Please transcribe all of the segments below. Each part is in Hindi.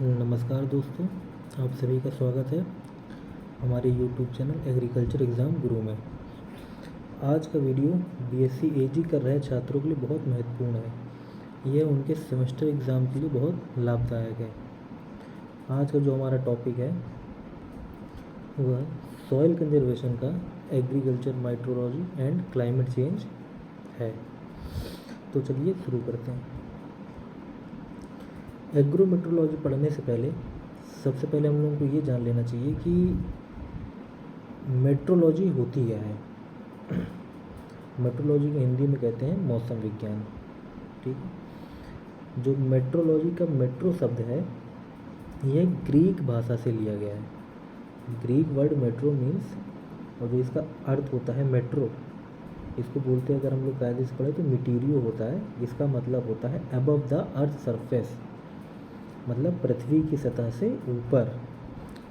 नमस्कार दोस्तों, आप सभी का स्वागत है हमारे यूट्यूब चैनल एग्रीकल्चर एग्ज़ाम गुरु में। आज का वीडियो बीएससी एजी कर रहे छात्रों के लिए बहुत महत्वपूर्ण है। यह उनके सेमेस्टर एग्ज़ाम के लिए बहुत लाभदायक है। आज का जो हमारा टॉपिक है वह सॉइल कंजर्वेशन का agriculture metrology and climate change है। तो चलिए शुरू करते हैं। एग्रोमेट्रोलॉजी पढ़ने से पहले सबसे पहले हम लोगों को ये जान लेना चाहिए कि मेट्रोलॉजी होती क्या है। मेट्रोलॉजी को हिंदी में कहते हैं मौसम विज्ञान। ठीक है, जो मेट्रोलॉजी का मेट्रो शब्द है यह ग्रीक भाषा से लिया गया है। ग्रीक वर्ड मेट्रो मीन्स, और जो इसका अर्थ होता है मेट्रो, इसको बोलते हैं अगर हम लोग कायदे से पढ़े तो मिटीरियो होता है। इसका मतलब होता है अबव द अर्थ सरफेस, मतलब पृथ्वी की सतह से ऊपर।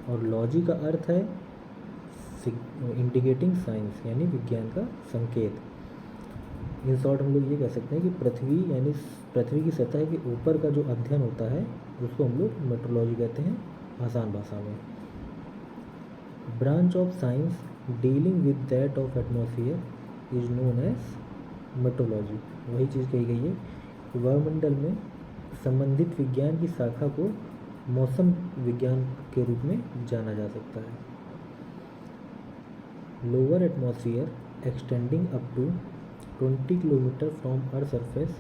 और लॉजी का अर्थ है इंडिकेटिंग साइंस, यानी विज्ञान का संकेत। इन शॉर्ट हम लोग ये कह सकते हैं कि पृथ्वी यानी पृथ्वी की सतह के ऊपर का जो अध्ययन होता है उसको हम लोग मेट्रोलॉजी कहते हैं आसान भाषा में। Branch of science dealing with that of atmosphere is known as metrology. वही चीज़ कही गई है, वायुमंडल में संबंधित विज्ञान की शाखा को मौसम विज्ञान के रूप में जाना जा सकता है। Lower atmosphere extending up to 20 kilometre from earth surface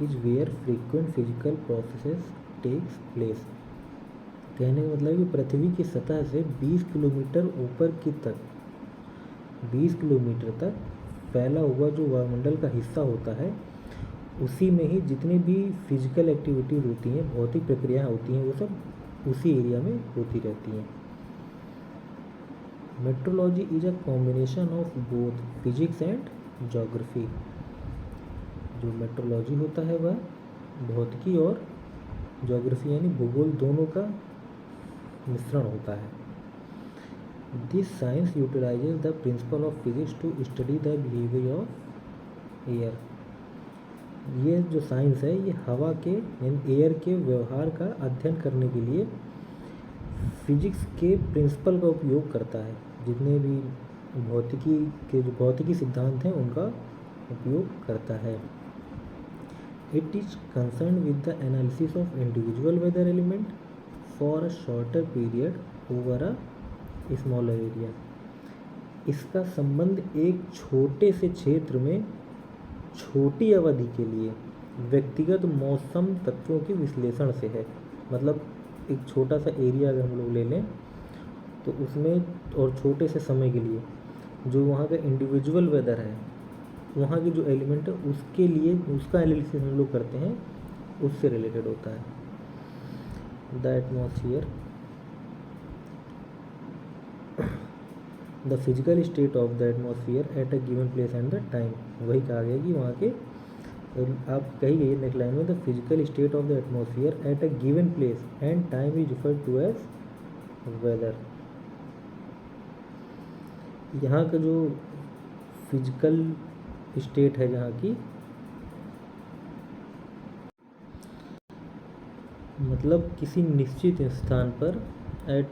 is where frequent physical processes takes place. कहने का मतलब कि पृथ्वी की सतह से 20 किलोमीटर ऊपर की तक 20 किलोमीटर तक फैला हुआ जो वायुमंडल का हिस्सा होता है उसी में ही जितनी भी फिजिकल एक्टिविटीज़ होती हैं, भौतिक प्रक्रियाएं होती हैं, वो सब उसी एरिया में होती रहती हैं। Metrology is a combination of both physics and geography. जो मेट्रोलॉजी होता है वह भौतिकी और ज्योग्राफी यानी भूगोल दोनों का मिश्रण होता है। This science utilises the principle of physics to study the behaviour of air. ये जो साइंस है ये हवा के यानी एयर के व्यवहार का अध्ययन करने के लिए फिजिक्स के प्रिंसिपल का उपयोग करता है। जितने भी भौतिकी के जो भौतिकी सिद्धांत हैं उनका उपयोग करता है। It is concern with the analysis of individual weather element for a shorter period over a smaller area. इसका संबंध एक छोटे से क्षेत्र में छोटी अवधि के लिए व्यक्तिगत मौसम तत्वों के विश्लेषण से है। मतलब एक छोटा सा एरिया अगर हम लोग ले लें तो उसमें और छोटे से समय के लिए जो वहाँ का इंडिविजुअल वेदर है, वहाँ की जो एलिमेंट है उसके लिए उसका एनालिसिस हम लोग करते हैं, उससे रिलेटेड होता है। The atmosphere the physical state of the atmosphere at a given place and the time. वही कहा गया कि वहाँ के आप कही गई नेक्स्ट लाइन में, the physical state of the atmosphere at a given place and time is referred to as weather. यहाँ का जो फिजिकल स्टेट है जहाँ की, मतलब किसी निश्चित स्थान पर एट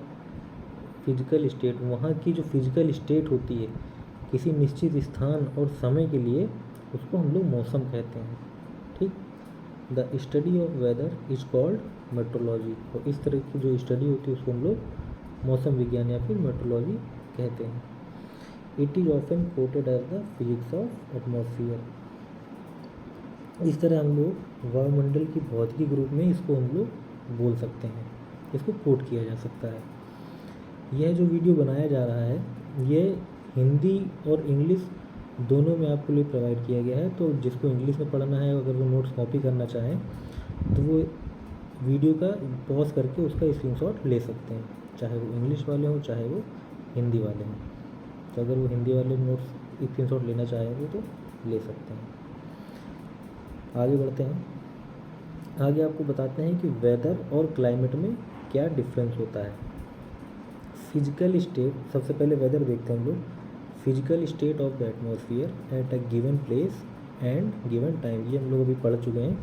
फिजिकल स्टेट, वहाँ की जो फिजिकल स्टेट होती है किसी निश्चित स्थान और समय के लिए, उसको हम लोग मौसम कहते हैं। ठीक, the study of weather is called meteorology. और इस तरह की जो स्टडी होती है उसको हम लोग मौसम विज्ञान या फिर मेट्रोलॉजी कहते हैं। It is often quoted as the physics of atmosphere. इस तरह हम लोग वायुमंडल की भौतिकी के रूप में इसको हम लोग बोल सकते हैं, इसको कोट किया जा सकता है। यह जो वीडियो बनाया जा रहा है ये हिंदी और इंग्लिश दोनों में आपके लिए प्रोवाइड किया गया है। तो जिसको इंग्लिश में पढ़ना है, अगर वो नोट्स कॉपी करना चाहें तो वो वीडियो का पॉज करके उसका स्क्रीनशॉट ले सकते हैं, चाहे वो इंग्लिश वाले हों चाहे वो हिंदी वाले हों। तो अगर वो हिंदी वाले नोट्स स्क्रीनशॉट लेना चाहेंगे तो ले सकते हैं। आगे बढ़ते हैं। आगे आपको बताते हैं कि वेदर और क्लाइमेट में क्या डिफरेंस होता है। फिजिकल स्टेट, सबसे पहले वेदर देखते हैं हम लोग। Physical state of the atmosphere at a given place and given time, ये हम लोग अभी पढ़ चुके हैं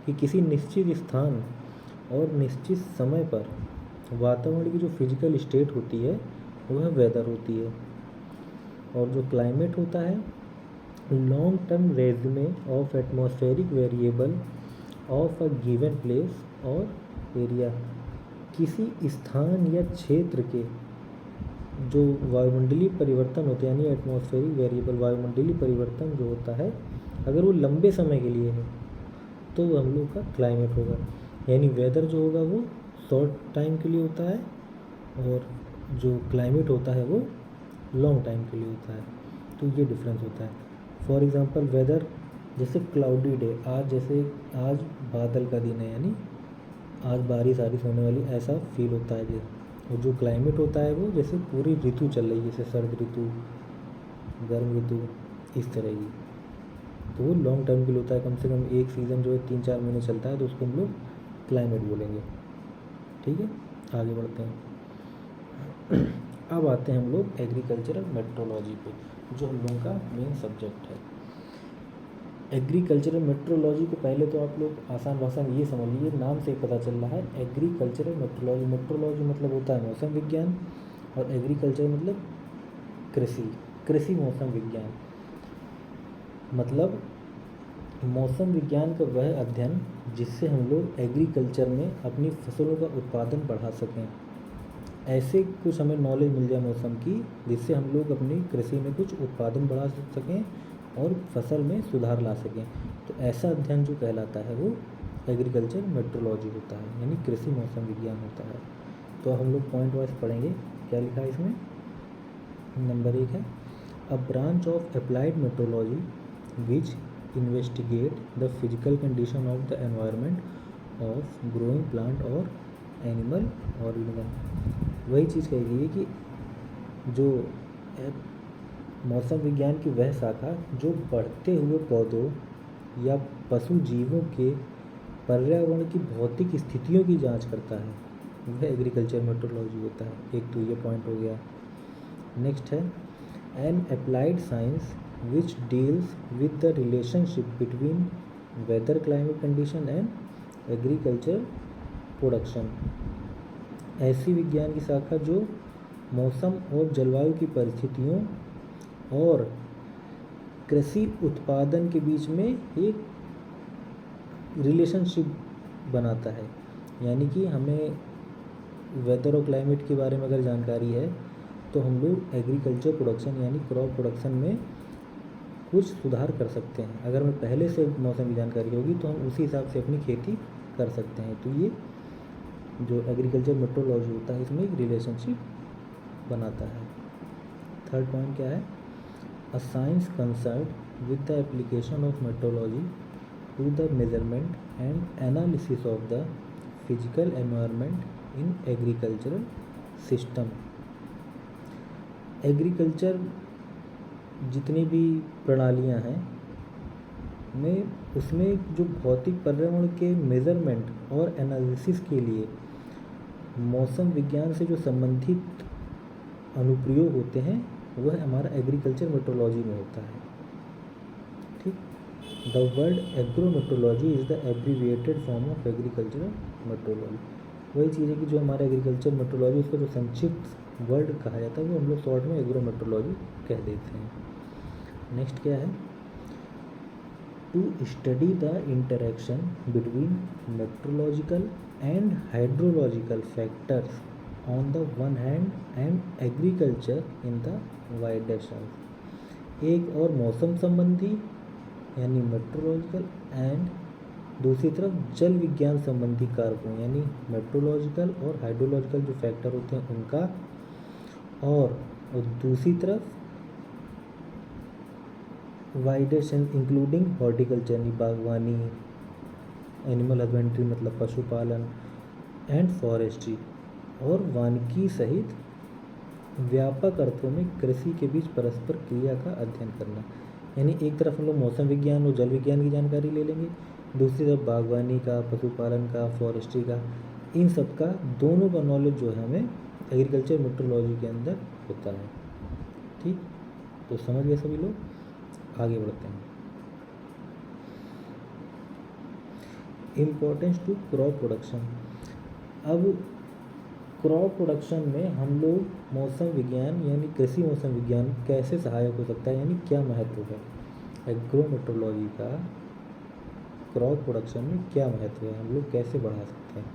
कि किसी निश्चित स्थान और निश्चित समय पर वातावरण की जो फिजिकल स्टेट होती है वह वेदर होती है। और जो क्लाइमेट होता है long term resume of atmospheric variable of a given place और एरिया। किसी स्थान या क्षेत्र के जो वायुमंडलीय परिवर्तन होते हैं यानी एटमॉस्फेरिक वेरिएबल वायुमंडलीय परिवर्तन जो होता है अगर वो लंबे समय के लिए है तो वो हम लोग का क्लाइमेट होगा। यानी वेदर जो होगा वो शॉर्ट टाइम के लिए होता है और जो क्लाइमेट होता है वो लॉन्ग टाइम के लिए होता है। तो ये डिफरेंस होता है। फॉर एग्ज़ाम्पल वेदर जैसे क्लाउडी डे, आज बादल का दिन है यानी आज बारिश होने वाली ऐसा फील होता है। और जो क्लाइमेट होता है वो जैसे पूरी ऋतु चल रही है, जैसे सर्द ऋतु, गर्म ऋतु, इस तरह की। तो वो लॉन्ग टर्म के लिए होता है, कम से कम एक सीज़न जो है 3-4 महीने चलता है तो उसको हम लोग क्लाइमेट बोलेंगे। ठीक है, आगे बढ़ते हैं। अब आते हैं हम लोग एग्रीकल्चरल मेट्रोलॉजी पे, जो हम लोगों का मेन सब्जेक्ट है। एग्रीकल्चरल मेट्रोलॉजी को पहले तो आप लोग आसान भाषा में ये समझ लीजिए, नाम से पता चल रहा है एग्रीकल्चरल मेट्रोलॉजी। मेट्रोलॉजी मतलब होता है मौसम विज्ञान और एग्रीकल्चर मतलब कृषि मौसम विज्ञान। मतलब मौसम विज्ञान का वह अध्ययन जिससे हम लोग एग्रीकल्चर में अपनी फसलों का उत्पादन बढ़ा सकें। ऐसे कुछ हमें नॉलेज मिल जाए मौसम की जिससे हम लोग अपनी कृषि में कुछ उत्पादन बढ़ा सकें और फसल में सुधार ला सकें। तो ऐसा अध्ययन जो कहलाता है वो एग्रीकल्चर मेट्रोलॉजी होता है, यानी कृषि मौसम विज्ञान होता है। तो हम लोग पॉइंट वाइज पढ़ेंगे। क्या लिखा है इसमें? नंबर 1 है a branch of applied metrology which investigate the physical condition of the environment of growing plant और एनिमल ऑर्गेनिज्म। वही चीज़ कही गई है कि जो मौसम विज्ञान की वह शाखा जो बढ़ते हुए पौधों या पशु जीवों के पर्यावरण की भौतिक स्थितियों की जांच करता है वह एग्रीकल्चर मेट्रोलॉजी होता है। एक तो ये पॉइंट हो गया। नेक्स्ट है an applied science which deals with the relationship between weather climate condition and agriculture production. ऐसी विज्ञान की शाखा जो मौसम और जलवायु की परिस्थितियों और कृषि उत्पादन के बीच में एक रिलेशनशिप बनाता है। यानी कि हमें वेदर और क्लाइमेट के बारे में अगर जानकारी है तो हम लोग एग्रीकल्चर प्रोडक्शन यानी क्रॉप प्रोडक्शन में कुछ सुधार कर सकते हैं। अगर हमें पहले से मौसम की जानकारी होगी तो हम उसी हिसाब से अपनी खेती कर सकते हैं। तो ये जो एग्रीकल्चर मेट्रोलॉजी होता है इसमें एक रिलेशनशिप बनाता है। थर्ड पॉइंट क्या है? A science concerned with the application of meteorology to the measurement and analysis of the physical environment in agricultural system. Agriculture जितनी भी प्रणालियां हैं में उसमें जो भौतिक पर्यावरण के मेजरमेंट और एनालिसिस के लिए मौसम विज्ञान से जो संबंधित अनुप्रयोग होते हैं वह हमारा एग्रीकल्चर मेट्रोलॉजी में होता है। ठीक, the word agrometeorology is the abbreviated form of agricultural metrology. वही चीज़ है कि जो हमारा एग्रीकल्चर मेट्रोलॉजी उसका जो संक्षिप्त वर्ड कहा जाता है वो हम लोग शॉर्ट में एग्रोमेट्रोलॉजी कह देते हैं। नेक्स्ट क्या है? To study the interaction between meteorological and hydrological factors on the one hand and agriculture in the wider sense. एक और मौसम संबंधी यानी मेट्रोलॉजिकल एंड दूसरी तरफ जल विज्ञान संबंधी कारकों यानी मेट्रोलॉजिकल और हाइड्रोलॉजिकल जो फैक्टर होते हैं उनका, और दूसरी तरफ वाइडर सेंस इंक्लूडिंग हॉर्टिकल्चर यानी बागवानी, एनिमल हस्बेंड्री मतलब पशुपालन एंड फॉरेस्ट्री, और वानिकी सहित व्यापक अर्थों में कृषि के बीच परस्पर क्रिया का अध्ययन करना। यानी एक तरफ हम लोग मौसम विज्ञान और जल विज्ञान की जानकारी ले लेंगे, दूसरी तरफ बागवानी का, पशुपालन का, फॉरेस्ट्री का, इन सब का दोनों का नॉलेज जो है हमें एग्रीकल्चर मेट्रोलॉजी के अंदर होता है। ठीक, तो समझ गए सभी लोग? आगे बढ़ते हैं। Importance to crop production. अब क्रॉप प्रोडक्शन में हम लोग मौसम विज्ञान यानी कृषि मौसम विज्ञान कैसे सहायक हो सकता है, यानी क्या महत्व है एग्रोमेट्रोलॉजी का, क्रॉप प्रोडक्शन में क्या महत्व है, हम लोग कैसे बढ़ा सकते हैं।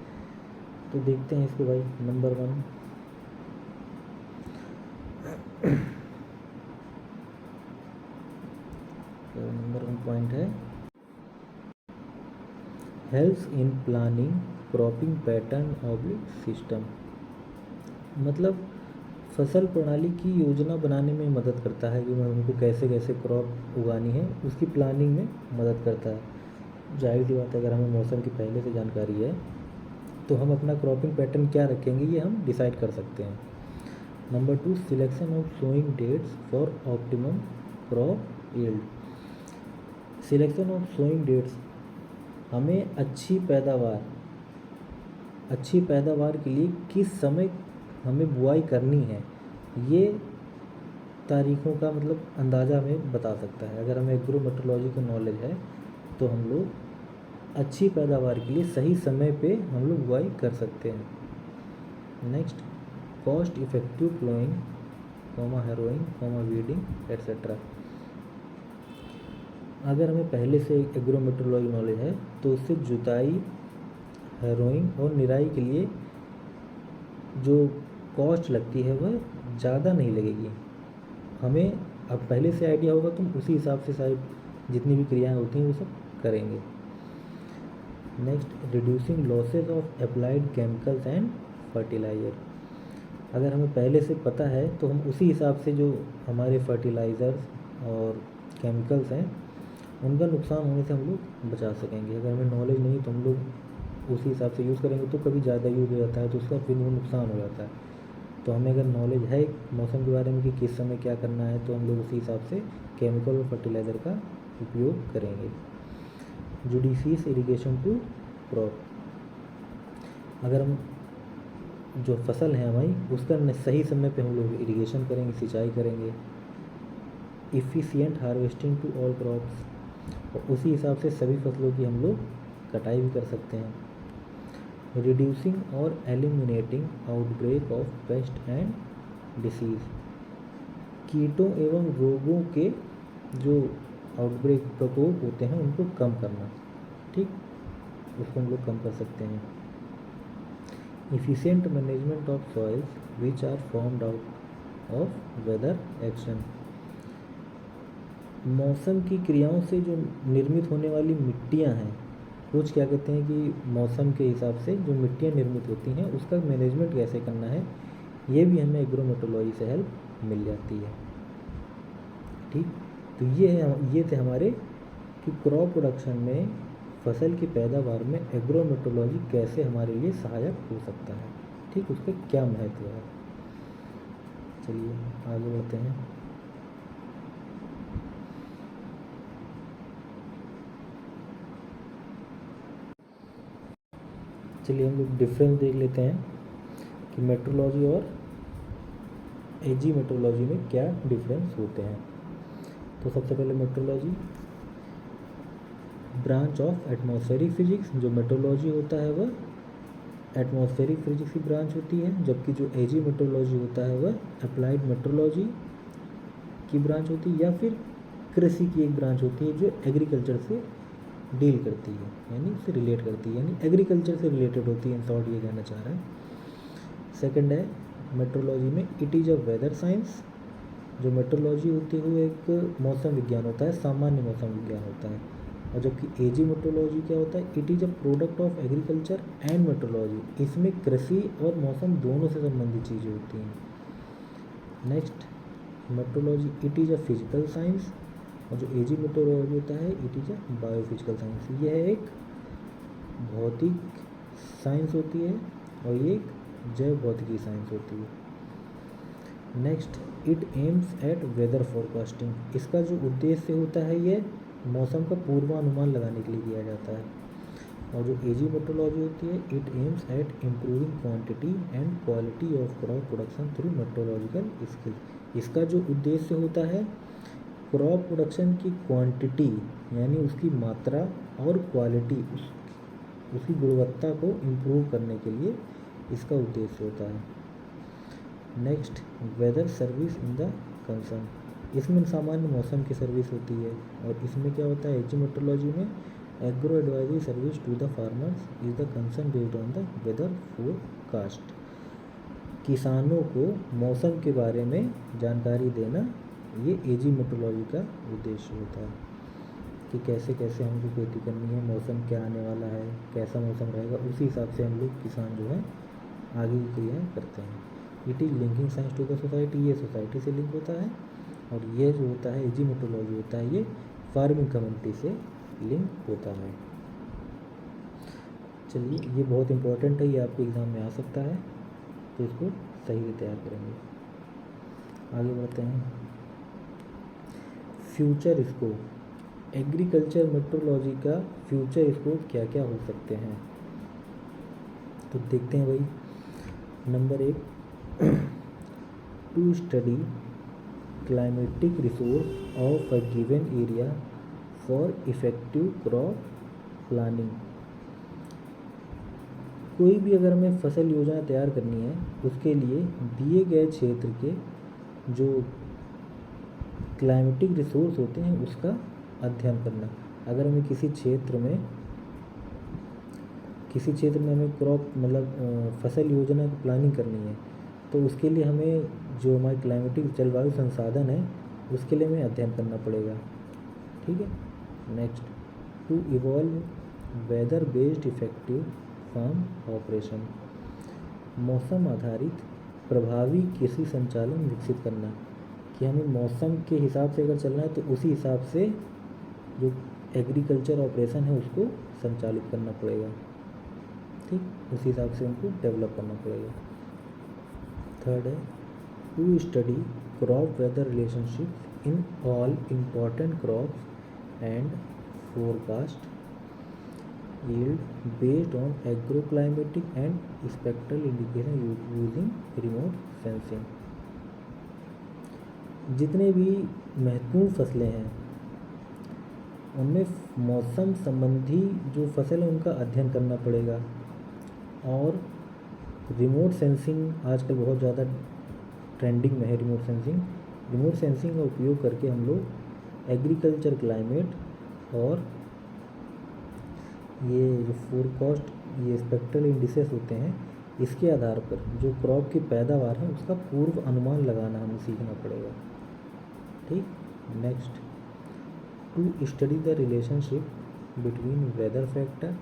तो देखते हैं इसको भाई। नंबर 1, तो नंबर 1 पॉइंट है helps in planning cropping pattern oblique system. मतलब फसल प्रणाली की योजना बनाने में मदद करता है कि मैं उनको कैसे कैसे क्रॉप उगानी है, उसकी प्लानिंग में मदद करता है। जाहिर सी बात है, अगर हमें मौसम की पहले से जानकारी है तो हम अपना क्रॉपिंग पैटर्न क्या रखेंगे ये हम डिसाइड कर सकते हैं। Number 2, selection of sowing dates for optimum crop yield. Selection of sowing dates, हमें अच्छी पैदावार के लिए किस समय हमें बुआई करनी है, ये तारीखों का मतलब अंदाज़ा हमें बता सकता है। अगर हमें एग्रोमेट्रोलॉजी की नॉलेज है तो हम लोग अच्छी पैदावार के लिए सही समय पे हम लोग बुआई कर सकते हैं। Next, cost effective ploughing, harrowing, weeding etcetera. अगर हमें पहले से एग्रोमेट्रोलॉजी नॉलेज है तो उससे जुताई, हैरोइंग और निराई के लिए जो कॉस्ट लगती है वह ज़्यादा नहीं लगेगी। हमें अब पहले से आइडिया होगा तो उसी हिसाब से सारी जितनी भी क्रियाएं होती हैं वो सब करेंगे। Next, reducing losses of applied chemicals and fertiliser. अगर हमें पहले से पता है तो हम उसी हिसाब से जो हमारे फर्टिलाइज़र्स और केमिकल्स हैं उनका नुकसान होने से हम लोग बचा सकेंगे। अगर हमें नॉलेज नहीं तो हम लोग उसी हिसाब से यूज़ करेंगे तो कभी ज़्यादा यूज़ हो जाता है तो उसका फिर वो नुकसान हो जाता है। तो हमें अगर नॉलेज है मौसम के बारे में कि किस समय क्या करना है तो हम लोग उसी हिसाब से केमिकल और फर्टिलाइज़र का उपयोग करेंगे। जुडिशियस इरिगेशन टू क्रॉप, अगर हम जो फसल है हमारी उसका सही समय पे हम लोग इरिगेशन करेंगे, सिंचाई करेंगे। Efficient harvesting to all crops, और उसी हिसाब से सभी फसलों की हम लोग कटाई भी कर सकते हैं। रिड्यूसिंग और eliminating outbreak of pest and disease, कीटों एवं रोगों के जो आउटब्रेक प्रकोप होते हैं उनको कम करना, ठीक, उसको हम लोग कम कर सकते हैं। Efficient management of soils which are formed out of weather action, मौसम की क्रियाओं से जो निर्मित होने वाली मिट्टियाँ हैं, कुछ क्या कहते हैं कि मौसम के हिसाब से जो मिट्टियाँ निर्मित होती हैं उसका मैनेजमेंट कैसे करना है, ये भी हमें एग्रोमेट्रोलॉजी से हेल्प मिल जाती है। ठीक, तो ये थे हमारे कि क्रॉप प्रोडक्शन में फसल की पैदावार में एग्रोमेट्रोलॉजी कैसे हमारे लिए सहायक हो सकता है, ठीक, उसका क्या महत्व है। चलिए आगे बढ़ते हैं। चलिए हम लोग डिफरेंस देख लेते हैं कि मेट्रोलॉजी और एजी मेट्रोलॉजी में क्या डिफरेंस होते हैं। तो सबसे पहले metrology, branch of atmospheric physics, जो मेट्रोलॉजी होता है वह एटमॉस्फेरिक फिजिक्स की ब्रांच होती है, जबकि जो एजी मेट्रोलॉजी होता है वह अप्लाइड मेट्रोलॉजी की ब्रांच होती है या फिर कृषि की एक ब्रांच होती है जो एग्रीकल्चर से डील करती है, यानी उससे रिलेट करती है, यानी एग्रीकल्चर से रिलेटेड होती है, इन शॉर्ट ये कहना चाह रहा है। सेकंड है मेट्रोलॉजी में it is a weather science, जो मेट्रोलॉजी होती है वो एक मौसम विज्ञान होता है, सामान्य मौसम विज्ञान होता है। और जबकि एजी मेट्रोलॉजी क्या होता है, it is a product of agriculture and metrology, इसमें कृषि और मौसम दोनों से संबंधित चीज़ें होती हैं। Next, metrology it is a physical science, और जो एजी मेट्रोलॉजी होता है it is a biophysical science, यह एक भौतिक साइंस होती है और ये एक जैव भौतिकी साइंस होती है। Next, it aims at weather forecasting, इसका जो उद्देश्य होता है ये मौसम का पूर्वानुमान लगाने के लिए दिया जाता है। और जो एजी मेट्रोलॉजी होती है it aims at improving quantity and quality of crop production through meteorological skill, इसका जो उद्देश्य होता है क्रॉप प्रोडक्शन की क्वांटिटी यानी उसकी मात्रा और क्वालिटी उसकी गुणवत्ता को इम्प्रूव करने के लिए इसका उद्देश्य होता है। Next, weather service in the concern, इसमें सामान्य मौसम की सर्विस होती है। और इसमें क्या होता है, एग्रीमेट्रोलॉजी में agro advisory service to the farmers is the concern based on the weather forecast, किसानों को मौसम के बारे में जानकारी देना ये एग्रीमेट्रोलॉजी का उद्देश्य होता है कि कैसे कैसे हमको खेती करनी है, मौसम क्या आने वाला है, कैसा मौसम रहेगा, उसी हिसाब से हम लोग किसान जो है आगे की क्रियाएँ करते हैं। It is linking science to the society, ये सोसाइटी से लिंक होता है। और ये जो होता है एग्रीमेट्रोलॉजी होता है, ये फार्मिंग कम्युनिटी से लिंक होता है। चलिए, ये बहुत इंपॉर्टेंट है, ये आपके एग्ज़ाम में आ सकता है, तो इसको सही से तैयार करेंगे। आगे बढ़ते हैं। फ्यूचर स्कोप, एग्रीकल्चर मेट्रोलॉजी का फ्यूचर स्कोप क्या क्या हो सकते हैं, तो देखते हैं भाई। Number 1, to study climatic resource of a given area for effective crop planning, कोई भी अगर हमें फसल योजना तैयार करनी है, उसके लिए दिए गए क्षेत्र के जो क्लाइमेटिक रिसोर्स होते हैं उसका अध्ययन करना। अगर हमें किसी क्षेत्र में हमें क्रॉप मतलब फसल योजना की प्लानिंग करनी है, तो उसके लिए हमें जो हमारे क्लाइमेटिक जलवायु संसाधन है उसके लिए हमें अध्ययन करना पड़ेगा। ठीक है। Next, to evolve weather based effective farm operation, मौसम आधारित प्रभावी कृषि संचालन विकसित करना, कि हमें मौसम के हिसाब से अगर चलना है तो उसी हिसाब से जो एग्रीकल्चर ऑपरेशन है उसको संचालित करना पड़ेगा। ठीक, उसी हिसाब से उनको डेवलप करना पड़ेगा। थर्ड है, to study crop weather relationship in all important crops and forecast yield based on agroclimatic and spectral indication using remote sensing, जितने भी महत्वपूर्ण फसलें हैं उनमें मौसम संबंधी जो फसल है उनका अध्ययन करना पड़ेगा। और रिमोट सेंसिंग आजकल बहुत ज़्यादा ट्रेंडिंग में है। रिमोट सेंसिंग का उपयोग करके हम लोग एग्रीकल्चर क्लाइमेट और ये जो फोरकास्ट, ये स्पेक्ट्रल इंडिसेस होते हैं, इसके आधार पर जो क्रॉप की पैदावार है उसका पूर्व अनुमान लगाना हमें सीखना पड़ेगा। ठीक। Next, to study the relationship between weather factor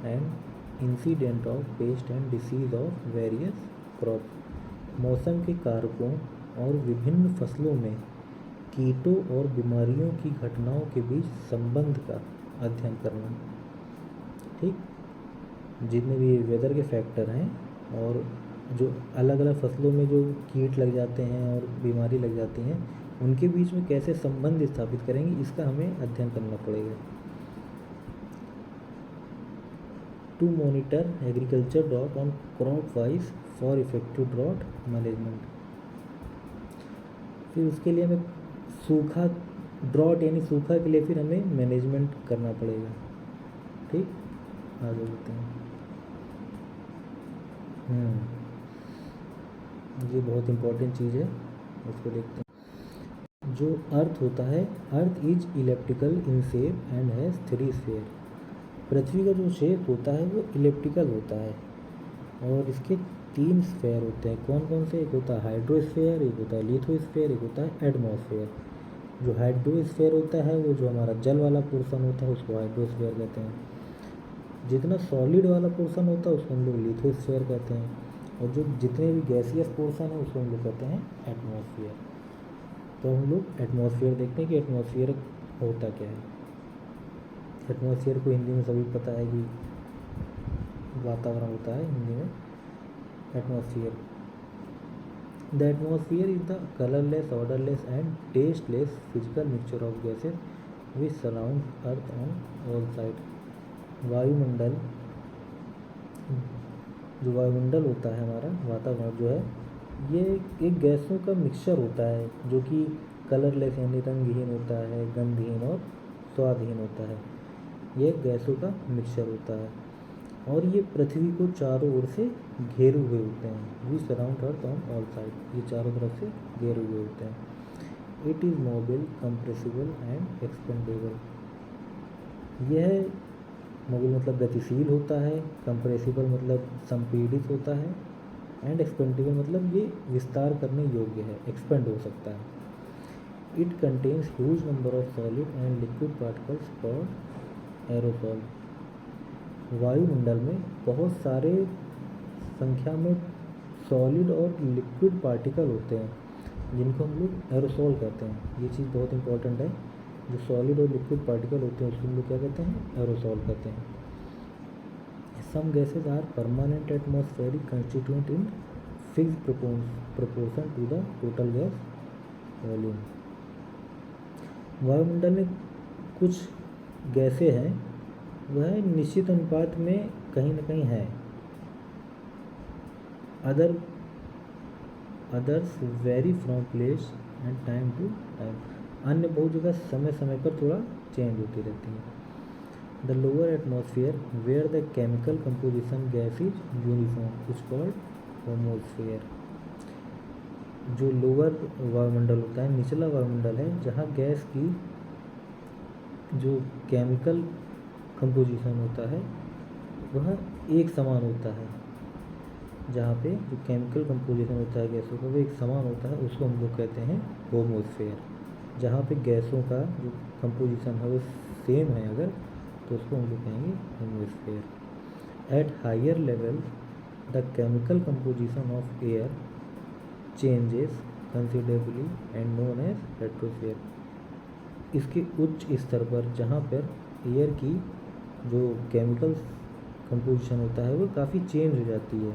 and incident of pest and disease of various crop, मौसम के कारकों और विभिन्न फसलों में कीटों और बीमारियों की घटनाओं के बीच संबंध का अध्ययन करना। ठीक, जितने भी वेदर के फैक्टर हैं और जो अलग अलग फसलों में जो कीट लग जाते हैं और बीमारी लग जाती हैं उनके बीच में कैसे संबंध स्थापित करेंगे, इसका हमें अध्ययन करना पड़ेगा। To monitor agriculture drought on crop wise for effective drought management, फिर उसके लिए हमें सूखा ड्रॉट यानी सूखा के लिए फिर हमें मैनेजमेंट करना पड़ेगा। ठीक, आगे बढ़ते हैं। ये बहुत इंपॉर्टेंट चीज़ है, उसको देखते हैं। जो अर्थ होता है, earth is elliptical in shape and has 3 sphere, पृथ्वी का जो शेप होता है वो इलेप्टिकल होता है और इसके 3 स्फीयर होते हैं। कौन कौन से? एक होता है हाइड्रोस्फीयर, एक होता है लिथोस्फीयर, एक होता है एटमॉस्फेयर। जो हाइड्रोस्फीयर होता है वो जो हमारा जल वाला पोर्शन होता है उसको हाइड्रोस्फीयर कहते हैं। जितना सॉलिड वाला पोर्शन होता है उसको हम लोग लिथोस्फीयर कहते हैं, और जो जितने भी गैसियस पोर्शन है उसको हम लोग कहते हैं एटमॉस्फेयर। तो हम लोग एटमॉस्फेयर देखते हैं कि एटमॉस्फेयर होता क्या है। एटमॉस्फेयर को हिंदी में सभी पता है कि वातावरण होता है हिंदी में। Atmosphere, the atmosphere is the colourless, odourless and tasteless physical mixture of gases which surround earth on all side. वायुमंडल, जो वायुमंडल होता है हमारा वातावरण जो है, ये एक गैसों का मिक्सचर होता है जो कि कलरलेस यानी रंगहीन होता है, गंधहीन और स्वादहीन होता है। ये गैसों का मिक्सचर होता है। और ये पृथ्वी को चारों ओर से घेरे हुए होते हैं। We surround earth on all side, ये चारों तरफ से घेरे हुए होते हैं। It is mobile, compressible and expandable. यह मोबिल मतलब गतिशील होता है, कंप्रेसिबल मतलब संपीड़ित होता है, एंड एक्सपेंडेबल मतलब ये विस्तार करने योग्य है, एक्सपेंड हो सकता है। It contains huge number of solid and liquid particles called aerosol. वायुमंडल में बहुत सारे संख्या में सॉलिड और लिक्विड पार्टिकल होते हैं, जिनको हम लोग एरोसॉल कहते हैं। ये चीज़ बहुत इंपॉर्टेंट है, जो सॉलिड और लिक्विड पार्टिकल होते हैं उसको हम लोग क्या कहते हैं, एरोसॉल कहते हैं। Some gases are permanent atmospheric constituent in fixed proportion to the total gas volume. वायुमंडल में कुछ गैसें हैं, वह निश्चित अनुपात में कहीं ना कहीं है। Others vary from place and time to time. अन्य बहुत जगह समय समय पर थोड़ा चेंज होती रहती है। The lower atmosphere where the chemical composition gas is uniform is called homosphere. जो लोअर वायुमंडल होता है, निचला वायुमंडल है, जहाँ गैस की जो केमिकल कंपोजिशन होता है वह एक समान होता है। जहाँ पे जो केमिकल कंपोजिशन होता है गैसों का वो एक समान होता है, उसको हम लोग कहते हैं होमोस्फेयर। जहाँ पे गैसों का जो कंपोजिशन है वो सेम है अगर, तो उसको हम लोग कहेंगे homosphere. At higher level the chemical composition of air changes considerably and known as heterosphere. इसके उच्च स्तर पर जहाँ पर एयर की जो केमिकल कंपोजिशन होता है वो काफ़ी चेंज हो जाती है,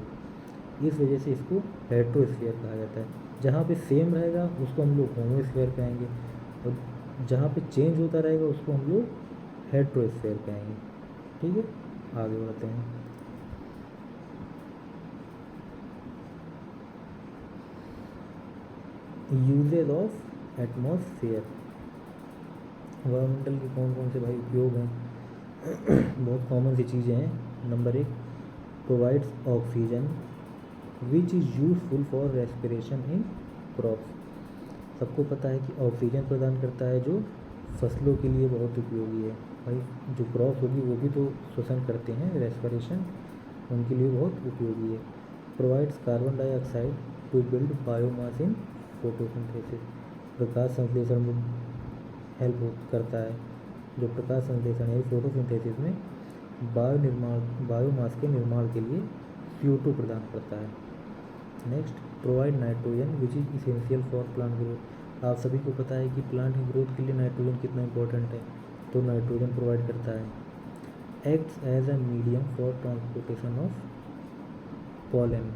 इस वजह से इसको हेट्रोस्फेयर कहा जाता है। जहाँ पे सेम रहेगा उसको हम लोग होमोस्फेयर कहेंगे, और जहाँ पे चेंज होता रहेगा उसको हम लोग हेट्रोस्फेयर कहेंगे। ठीक है, आगे बढ़ते हैं। Uses of atmosphere. वायुमंडल के कौन कौन से भाई उपयोग हैं? बहुत कॉमन सी चीज़ें हैं। Number 1, provides oxygen which is useful for respiration in crops. सबको पता है कि ऑक्सीजन प्रदान करता है, जो फसलों के लिए बहुत उपयोगी है। भाई जो क्रॉप होगी वो भी तो श्वसन करते हैं, रेस्पिरेशन उनके लिए बहुत उपयोगी है। Provides carbon dioxide to build biomass in photosynthesis. प्रकाश संश्लेषण में हेल्प करता है। जो प्रकाश संश्लेषण है फोटोसिंथेसिस में बायोमास के निर्माण के लिए CO2 प्रदान करता है। Next, provide nitrogen which is essential for plant growth. आप सभी को पता है कि प्लांट की ग्रोथ के लिए नाइट्रोजन कितना इंपॉर्टेंट है, तो नाइट्रोजन प्रोवाइड करता है। Acts as a medium for transportation of pollen.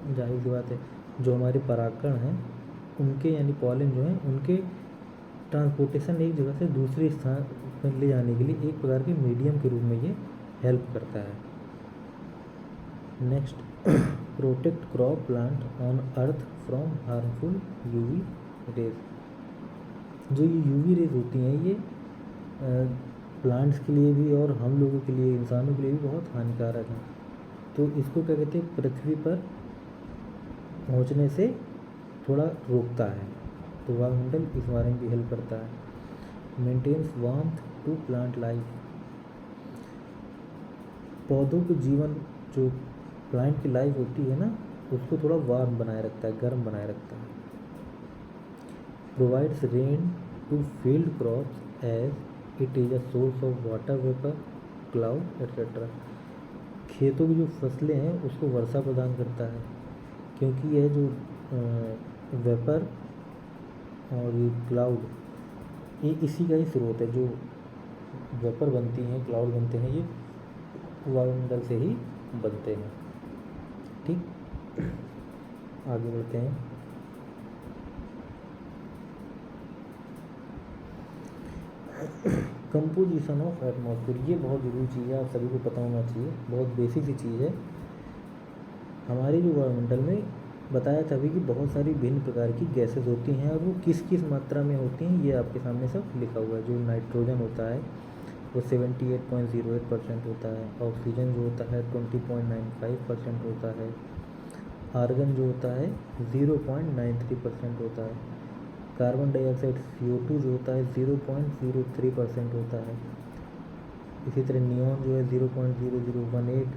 जाहिर सी बात है, जो हमारे परागकण हैं उनके यानी पॉलन जो हैं उनके ट्रांसपोर्टेशन एक जगह से दूसरे स्थान पर ले जाने के लिए एक प्रकार के मीडियम के रूप में ये हेल्प करता है। Next, protect crop plant on earth from harmful UV rays. जो ये UV रेज होती हैं ये प्लांट्स के लिए भी और हम लोगों के लिए, इंसानों के लिए भी बहुत हानिकारक हैं। तो इसको क्या कहते हैं, पृथ्वी पर पहुंचने से थोड़ा रोकता है। तो वायुमंडल इस बारे में भी हेल्प करता है। Maintains warmth to plant life. पौधों के जीवन, जो प्लांट की लाइफ होती है ना, उसको थोड़ा वार्म बनाए रखता है, गर्म बनाए रखता है। Provides rain to field crops as it is a source of water vapour cloud etcetera. खेतों की जो फसलें हैं उसको वर्षा प्रदान करता है, क्योंकि यह जो वेपर और ये क्लाउड, ये इसी का ही स्रोत है। जो वेपर बनती हैं, क्लाउड बनते हैं, ये वायुमंडल से ही बनते हैं। ठीक, आगे बढ़ते हैं। कंपोजिशन ऑफ एटमॉस्फेयर, ये बहुत ज़रूरी चीज़ है, आप सभी को पता होना चाहिए, बहुत बेसिक सी चीज़ है। हमारी जो वायुमंडल में बताया था अभी कि बहुत सारी भिन्न प्रकार की गैसेस होती हैं, और वो किस किस मात्रा में होती हैं ये आपके सामने सब लिखा हुआ है। जो नाइट्रोजन होता है वो 78.08% होता है। ऑक्सीजन जो होता है 20.95% होता है। आर्गन जो होता है 0.93% होता है। कार्बन डाइऑक्साइड CO2 जो होता है 0.03% होता है। इसी तरह नियॉन जो है 0.0018,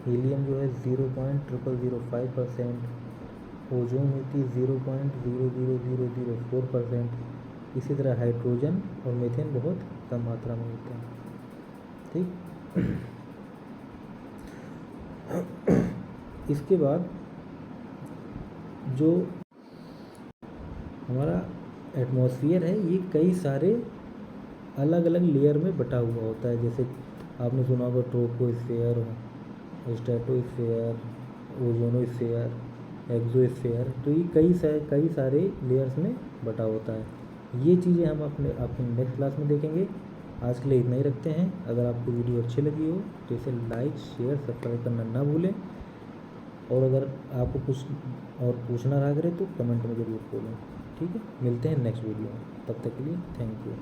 हीलियम जो है 0.0005%, ओजोन होती है 0.00004%। इसी तरह हाइड्रोजन और मीथेन बहुत कम मात्रा में होते हैं। ठीक। इसके बाद जो हमारा एटमॉस्फेयर है ये कई सारे अलग अलग लेयर में बटा हुआ होता है। जैसे आपने सुना होगा ट्रोपोस्फेयर, स्ट्रेटोस्फेयर, ओजोनोस्फेयर, एक्सोस्फेयर। तो ये कई सारे लेयर्स में बटा होता है। ये चीज़ें हम अपने नेक्स्ट क्लास में देखेंगे। आज के लिए इतना ही रखते हैं। अगर आपको वीडियो अच्छी लगी हो तो इसे लाइक, शेयर, सब्सक्राइब करना ना भूलें। और अगर आपको कुछ और पूछना रहा करे तो कमेंट में ज़रूर बोलें। ठीक है, मिलते हैं नेक्स्ट वीडियो में। तब तक के लिए थैंक यू।